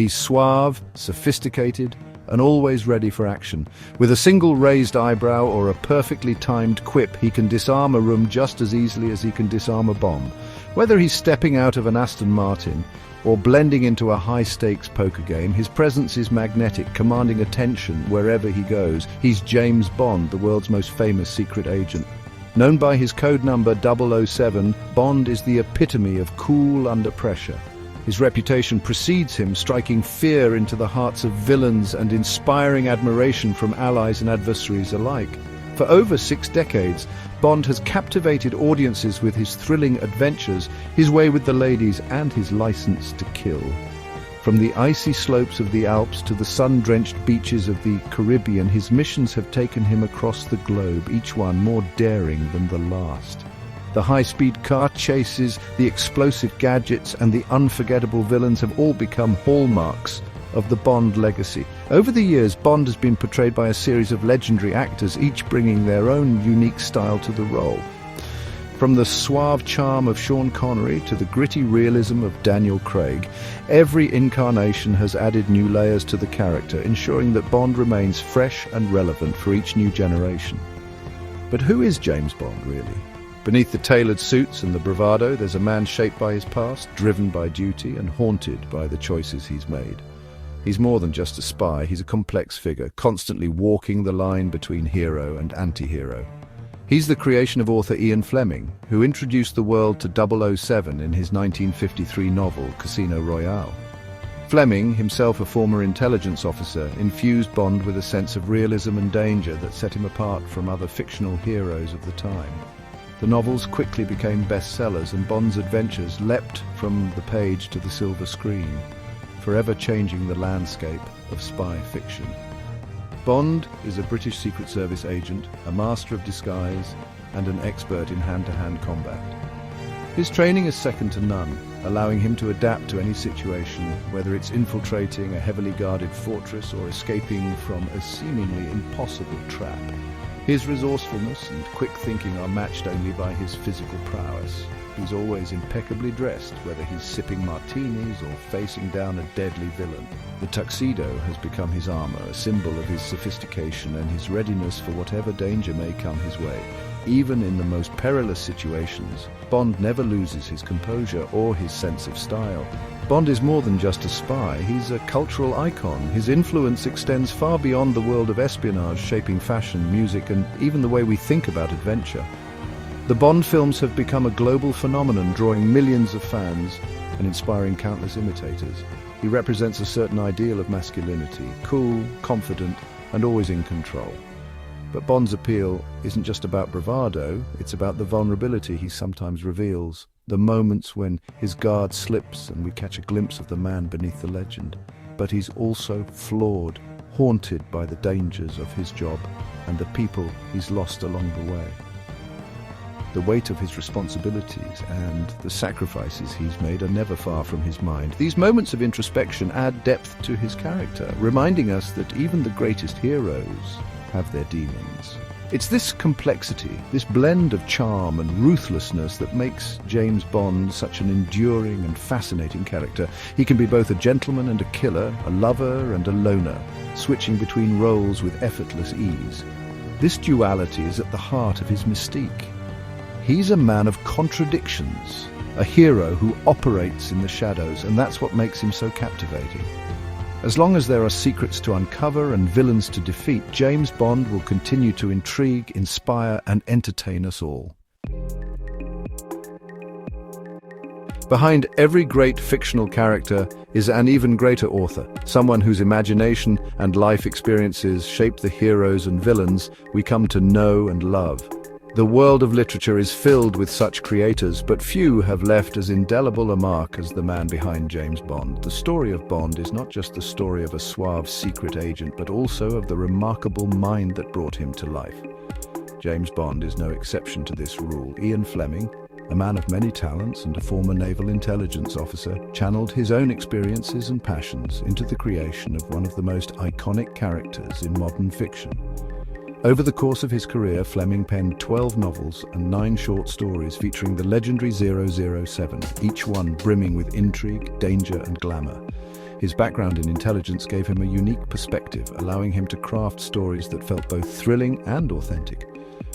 He's suave, sophisticated, and always ready for action. With a single raised eyebrow or a perfectly timed quip, he can disarm a room just as easily as he can disarm a bomb. Whether he's stepping out of an Aston Martin or blending into a high-stakes poker game, his presence is magnetic, commanding attention wherever he goes. He's James Bond, the world's most famous secret agent. Known by his code number 007, Bond is the epitome of cool under pressure. His reputation precedes him, striking fear into the hearts of villains and inspiring admiration from allies and adversaries alike. For over 6 decades, Bond has captivated audiences with his thrilling adventures, his way with the ladies, and his license to kill. From the icy slopes of the Alps to the sun-drenched beaches of the Caribbean, his missions have taken him across the globe, each one more daring than the last. The high-speed car chases, the explosive gadgets, and the unforgettable villains have all become hallmarks of the Bond legacy. Over the years, Bond has been portrayed by a series of legendary actors, each bringing their own unique style to the role. From the suave charm of Sean Connery to the gritty realism of Daniel Craig, every incarnation has added new layers to the character, ensuring that Bond remains fresh and relevant for each new generation. But who is James Bond, really? Beneath the tailored suits and the bravado, there's a man shaped by his past, driven by duty, and haunted by the choices he's made. He's more than just a spy, he's a complex figure, constantly walking the line between hero and anti-hero. He's the creation of author Ian Fleming, who introduced the world to 007 in his 1953 novel, Casino Royale. Fleming, himself a former intelligence officer, infused Bond with a sense of realism and danger that set him apart from other fictional heroes of the time. The novels quickly became bestsellers, and Bond's adventures leapt from the page to the silver screen, forever changing the landscape of spy fiction. Bond is a British Secret Service agent, a master of disguise, and an expert in hand-to-hand combat. His training is second to none, allowing him to adapt to any situation, whether it's infiltrating a heavily guarded fortress or escaping from a seemingly impossible trap. His resourcefulness and quick thinking are matched only by his physical prowess. He's always impeccably dressed, whether he's sipping martinis or facing down a deadly villain. The tuxedo has become his armor, a symbol of his sophistication and his readiness for whatever danger may come his way. Even in the most perilous situations, Bond never loses his composure or his sense of style. Bond is more than just a spy, he's a cultural icon. His influence extends far beyond the world of espionage, shaping fashion, music, and even the way we think about adventure. The Bond films have become a global phenomenon, drawing millions of fans and inspiring countless imitators. He represents a certain ideal of masculinity, cool, confident, and always in control. But Bond's appeal isn't just about bravado, it's about the vulnerability he sometimes reveals, the moments when his guard slips and we catch a glimpse of the man beneath the legend. But he's also flawed, haunted by the dangers of his job and the people he's lost along the way. The weight of his responsibilities and the sacrifices he's made are never far from his mind. These moments of introspection add depth to his character, reminding us that even the greatest heroes have their demons. It's this complexity, this blend of charm and ruthlessness that makes James Bond such an enduring and fascinating character. He can be both a gentleman and a killer, a lover and a loner, switching between roles with effortless ease. This duality is at the heart of his mystique. He's a man of contradictions, a hero who operates in the shadows, and that's what makes him so captivating. As long as there are secrets to uncover and villains to defeat, James Bond will continue to intrigue, inspire, and entertain us all. Behind every great fictional character is an even greater author, someone whose imagination and life experiences shape the heroes and villains we come to know and love. The world of literature is filled with such creators, but few have left as indelible a mark as the man behind James Bond. The story of Bond is not just the story of a suave secret agent, but also of the remarkable mind that brought him to life. James Bond is no exception to this rule. Ian Fleming, a man of many talents and a former naval intelligence officer, channeled his own experiences and passions into the creation of one of the most iconic characters in modern fiction. Over the course of his career, Fleming penned 12 novels and 9 short stories featuring the legendary 007, each one brimming with intrigue, danger, and glamour. His background in intelligence gave him a unique perspective, allowing him to craft stories that felt both thrilling and authentic.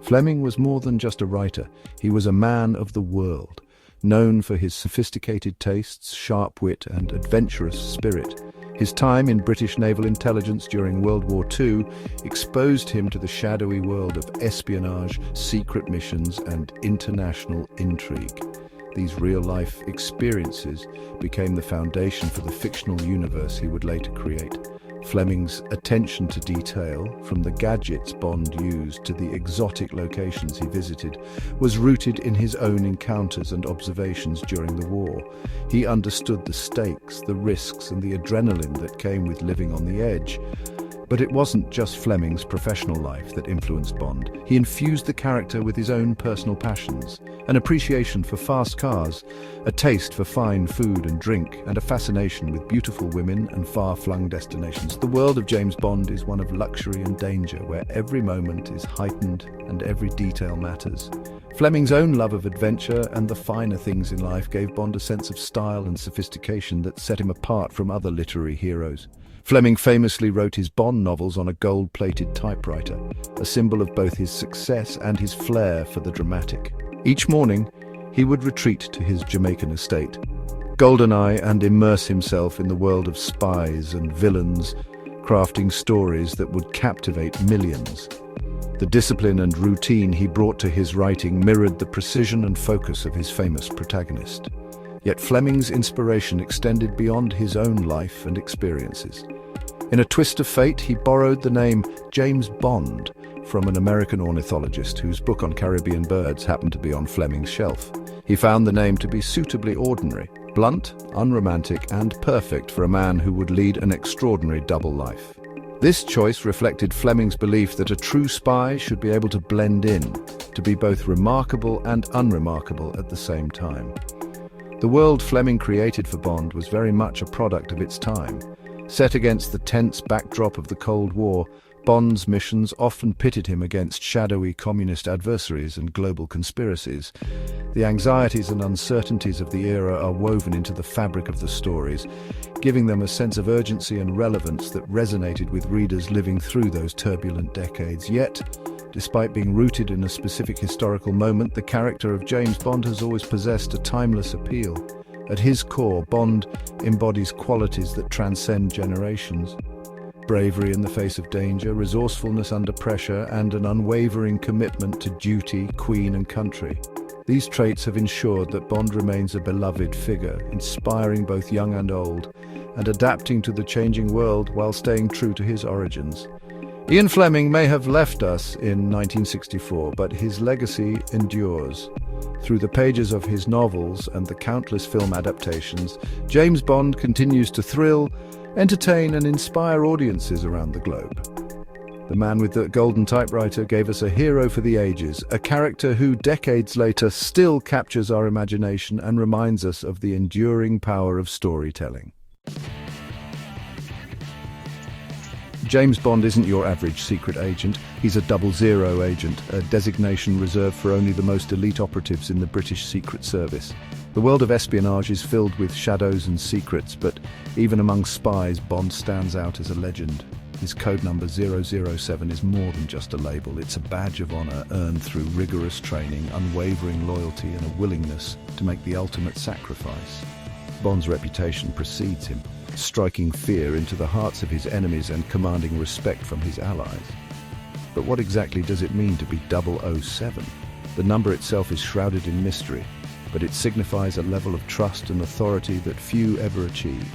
Fleming was more than just a writer. He was a man of the world, known for his sophisticated tastes, sharp wit, and adventurous spirit. His time in British naval intelligence during World War II exposed him to the shadowy world of espionage, secret missions, and international intrigue. These real-life experiences became the foundation for the fictional universe he would later create. Fleming's attention to detail, from the gadgets Bond used to the exotic locations he visited, was rooted in his own encounters and observations during the war. He understood the stakes, the risks, and the adrenaline that came with living on the edge. But it wasn't just Fleming's professional life that influenced Bond. He infused the character with his own personal passions, an appreciation for fast cars, a taste for fine food and drink, and a fascination with beautiful women and far-flung destinations. The world of James Bond is one of luxury and danger, where every moment is heightened and every detail matters. Fleming's own love of adventure and the finer things in life gave Bond a sense of style and sophistication that set him apart from other literary heroes. Fleming famously wrote his Bond novels on a gold-plated typewriter, a symbol of both his success and his flair for the dramatic. Each morning, he would retreat to his Jamaican estate, GoldenEye, and immerse himself in the world of spies and villains, crafting stories that would captivate millions. The discipline and routine he brought to his writing mirrored the precision and focus of his famous protagonist. Yet Fleming's inspiration extended beyond his own life and experiences. In a twist of fate, he borrowed the name James Bond from an American ornithologist whose book on Caribbean birds happened to be on Fleming's shelf. He found the name to be suitably ordinary, blunt, unromantic, and perfect for a man who would lead an extraordinary double life. This choice reflected Fleming's belief that a true spy should be able to blend in, to be both remarkable and unremarkable at the same time. The world Fleming created for Bond was very much a product of its time. Set against the tense backdrop of the Cold War, Bond's missions often pitted him against shadowy communist adversaries and global conspiracies. The anxieties and uncertainties of the era are woven into the fabric of the stories, giving them a sense of urgency and relevance that resonated with readers living through those turbulent decades. Yet, despite being rooted in a specific historical moment, the character of James Bond has always possessed a timeless appeal. At his core, Bond embodies qualities that transcend generations. Bravery in the face of danger, resourcefulness under pressure, and an unwavering commitment to duty, queen, and country. These traits have ensured that Bond remains a beloved figure, inspiring both young and old, and adapting to the changing world while staying true to his origins. Ian Fleming may have left us in 1964, but his legacy endures. Through the pages of his novels and the countless film adaptations, James Bond continues to thrill, entertain, and inspire audiences around the globe. The man with the golden typewriter gave us a hero for the ages, a character who, decades later, still captures our imagination and reminds us of the enduring power of storytelling. James Bond isn't your average secret agent. He's a 00 agent, a designation reserved for only the most elite operatives in the British Secret Service. The world of espionage is filled with shadows and secrets, but even among spies, Bond stands out as a legend. His code number 007 is more than just a label. It's a badge of honor earned through rigorous training, unwavering loyalty, and a willingness to make the ultimate sacrifice. Bond's reputation precedes him, striking fear into the hearts of his enemies and commanding respect from his allies. But what exactly does it mean to be 007? The number itself is shrouded in mystery, but it signifies a level of trust and authority that few ever achieve.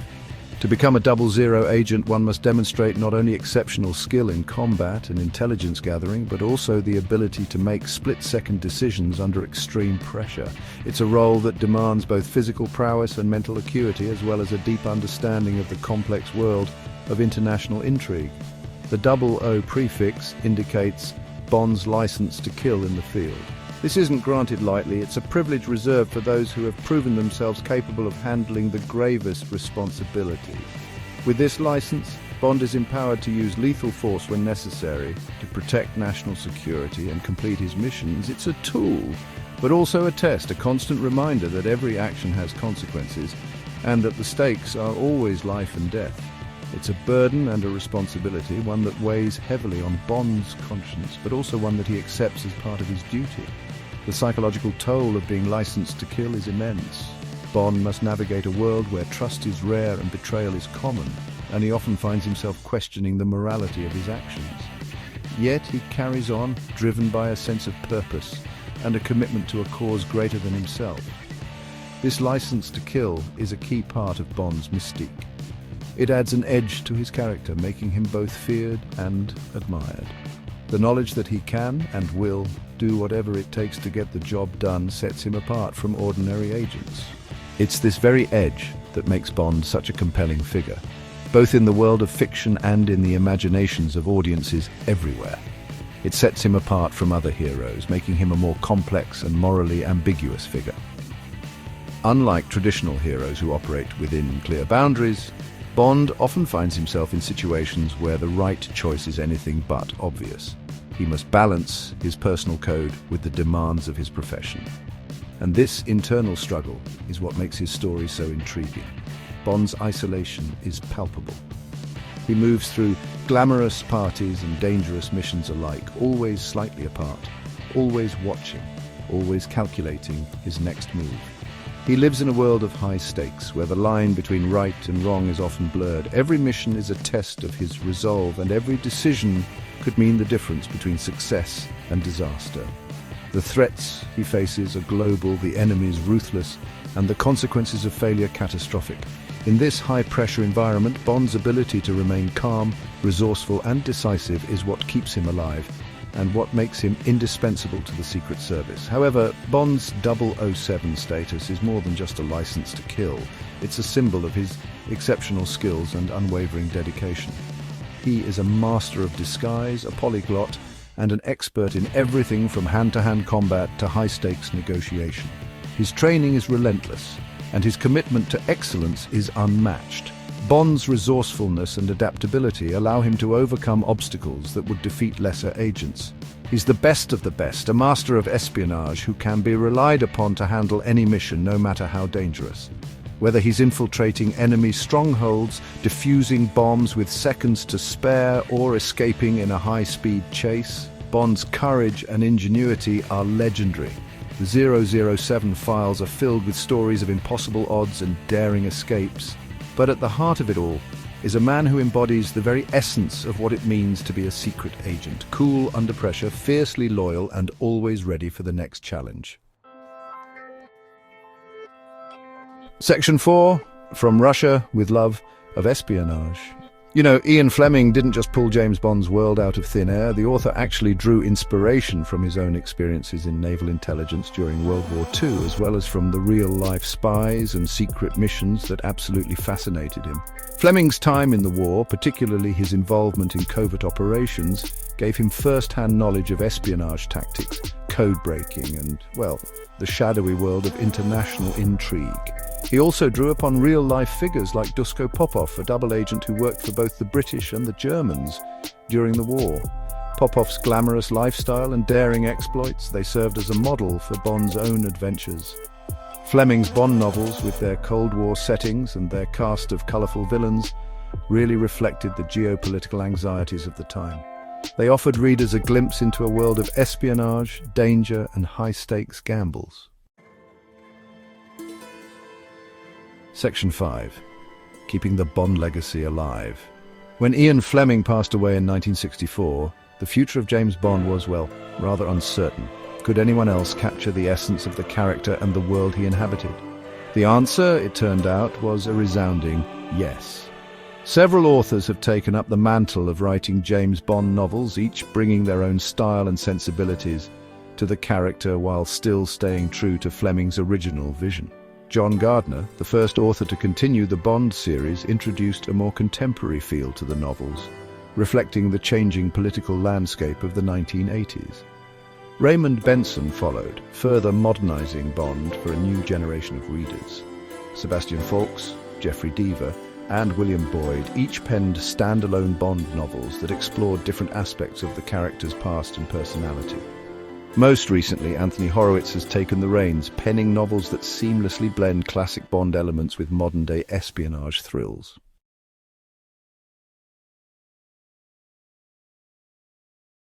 To become a 00 agent, one must demonstrate not only exceptional skill in combat and intelligence gathering, but also the ability to make split-second decisions under extreme pressure. It's a role that demands both physical prowess and mental acuity, as well as a deep understanding of the complex world of international intrigue. The 00 prefix indicates Bond's license to kill in the field. This isn't granted lightly. It's a privilege reserved for those who have proven themselves capable of handling the gravest responsibilities. With this license, Bond is empowered to use lethal force when necessary to protect national security and complete his missions. It's a tool, but also a test, a constant reminder that every action has consequences, and that the stakes are always life and death. It's a burden and a responsibility, one that weighs heavily on Bond's conscience, but also one that he accepts as part of his duty. The psychological toll of being licensed to kill is immense. Bond must navigate a world where trust is rare and betrayal is common, and he often finds himself questioning the morality of his actions. Yet he carries on, driven by a sense of purpose and a commitment to a cause greater than himself. This license to kill is a key part of Bond's mystique. It adds an edge to his character, making him both feared and admired. The knowledge that he can and will do whatever it takes to get the job done sets him apart from ordinary agents. It's this very edge that makes Bond such a compelling figure, both in the world of fiction and in the imaginations of audiences everywhere. It sets him apart from other heroes, making him a more complex and morally ambiguous figure. Unlike traditional heroes who operate within clear boundaries, Bond often finds himself in situations where the right choice is anything but obvious. He must balance his personal code with the demands of his profession. And this internal struggle is what makes his story so intriguing. Bond's isolation is palpable. He moves through glamorous parties and dangerous missions alike, always slightly apart, always watching, always calculating his next move. He lives in a world of high stakes, where the line between right and wrong is often blurred. Every mission is a test of his resolve, and every decision could mean the difference between success and disaster. The threats he faces are global, the enemies ruthless, and the consequences of failure catastrophic. In this high-pressure environment, Bond's ability to remain calm, resourceful, and decisive is what keeps him alive, and what makes him indispensable to the Secret Service. However, Bond's 007 status is more than just a license to kill. It's a symbol of his exceptional skills and unwavering dedication. He is a master of disguise, a polyglot, and an expert in everything from hand-to-hand combat to high-stakes negotiation. His training is relentless, and his commitment to excellence is unmatched. Bond's resourcefulness and adaptability allow him to overcome obstacles that would defeat lesser agents. He's the best of the best, a master of espionage who can be relied upon to handle any mission, no matter how dangerous. Whether he's infiltrating enemy strongholds, defusing bombs with seconds to spare, or escaping in a high-speed chase, Bond's courage and ingenuity are legendary. The 007 files are filled with stories of impossible odds and daring escapes. But at the heart of it all is a man who embodies the very essence of what it means to be a secret agent, cool under pressure, fiercely loyal, and always ready for the next challenge. Section 4, From Russia with Love of Espionage. You know, Ian Fleming didn't just pull James Bond's world out of thin air. The author actually drew inspiration from his own experiences in naval intelligence during World War II, as well as from the real-life spies and secret missions that absolutely fascinated him. Fleming's time in the war, particularly his involvement in covert operations, gave him first-hand knowledge of espionage tactics, code-breaking, and, well, the shadowy world of international intrigue. He also drew upon real-life figures like Dusko Popov, a double agent who worked for both the British and the Germans during the war. Popov's glamorous lifestyle and daring exploits, they served as a model for Bond's own adventures. Fleming's Bond novels, with their Cold War settings and their cast of colourful villains, really reflected the geopolitical anxieties of the time. They offered readers a glimpse into a world of espionage, danger, and high-stakes gambles. Section 5. Keeping the Bond legacy alive. When Ian Fleming passed away in 1964, the future of James Bond was, well, rather uncertain. Could anyone else capture the essence of the character and the world he inhabited? The answer, it turned out, was a resounding yes. Several authors have taken up the mantle of writing James Bond novels, each bringing their own style and sensibilities to the character while still staying true to Fleming's original vision. John Gardner, the first author to continue the Bond series, introduced a more contemporary feel to the novels, reflecting the changing political landscape of the 1980s. Raymond Benson followed, further modernizing Bond for a new generation of readers. Sebastian Faulks, Jeffrey Deaver, and William Boyd each penned standalone Bond novels that explored different aspects of the character's past and personality. Most recently, Anthony Horowitz has taken the reins, penning novels that seamlessly blend classic Bond elements with modern-day espionage thrills.